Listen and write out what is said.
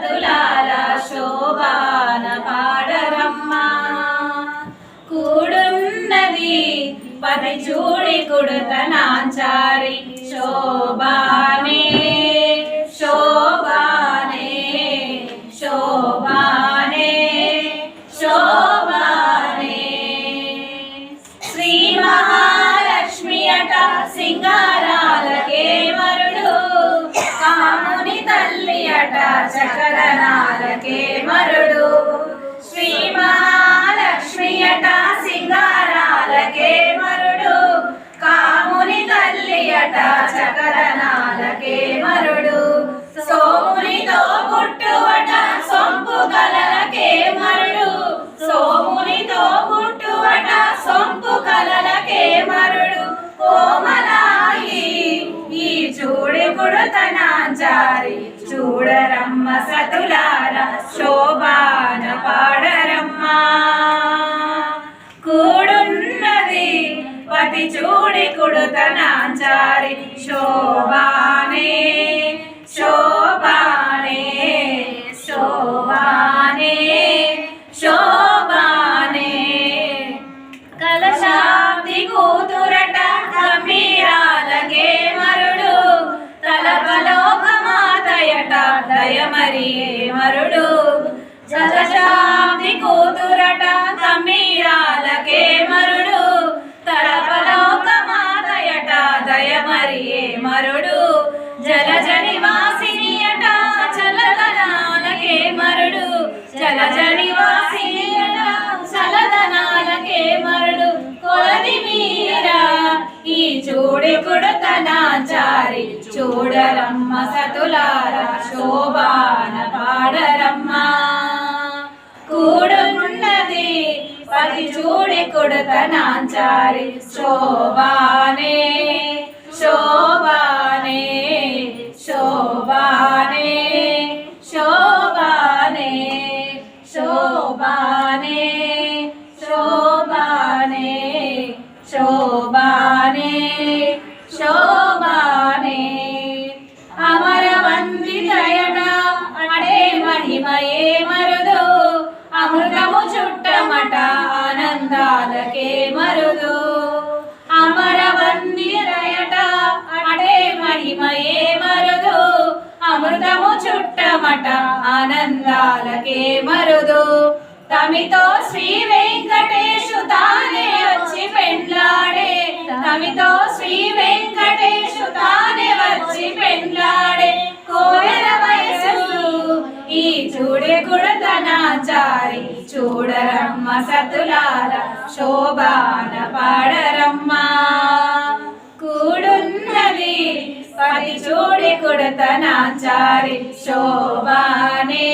సతులాల శోభాన పాడరమ్మా కూడున్నది పది చూడి కుడుతనాంచారి శోభానే శోభానే శోభానే శోభానే శ్రీ మహాలక్ష్మి అట సింగారాలకే మరుడు కాముని తల్లి అట చకరనాలకే మరుడు శ్రీ మహాలక్ష్మి అట సింగారాలకే మరుడు కాముని తల్లి అట చకరనాలకే మరుడు సోమునితో పుట్టువట సొంపు కలలకే మరుడు సోమునితో పుట్టువట సొంపు కలలకే మరుడు కోమలాయి ఈ చూడి కుడుతనాంచారి చూడరమ్మ సతులార శోభాన పాడరమ్మా కూడున్నది పతి చూడి కుడుతనాంచారి శోభానే శోభానే శోభానే శోభానే కలశాబ్ది కూతురట గంభీరాలకే మరుడు తలపలోకమాతయట దయమరియే మరుడు కలశాబ్ది కూతురట గంభీరాలకే మరుడు తలపలోకమాతయట దయమరియే మరుడు జలజ నివాసిని అట చలదనాలకే మరుడు జలజ నివాసిని అట చలదనాలకే మరుడు కొలది మీరా ఈ చూడి కుడుతనాంచారి చూడరమ్మ సతులార శోభాన పాడరమ్మా కూడున్నది పది చూడి కుడుతనాంచారి శోభానే శోభానే శోభానే శోభానే శోభానే శోభానే శోభానే శోభానే అమరవందితయట అడే మహిమయే మరుదు అమృతము చుట్టమట ఆనందాలకే మరుదు అమరవందితయట అడే మహిమయే మరుదు అమృతము చుట్టమట ఆనందాలకే మరుదు తమితో శ్రీ వెంకటేశు తానే వచ్చి పెండ్లాడే తమితో శ్రీ వెంకటేశు తానే వచ్చి పెండ్లాడే కోవెల వయసు ఈ చూడే కుడుతనాంచారి చూడరమ్మ సతులాల శోభాన పాడరమ్మా కూడున్నది పది చూడి కుడుతనాంచారి శోభానే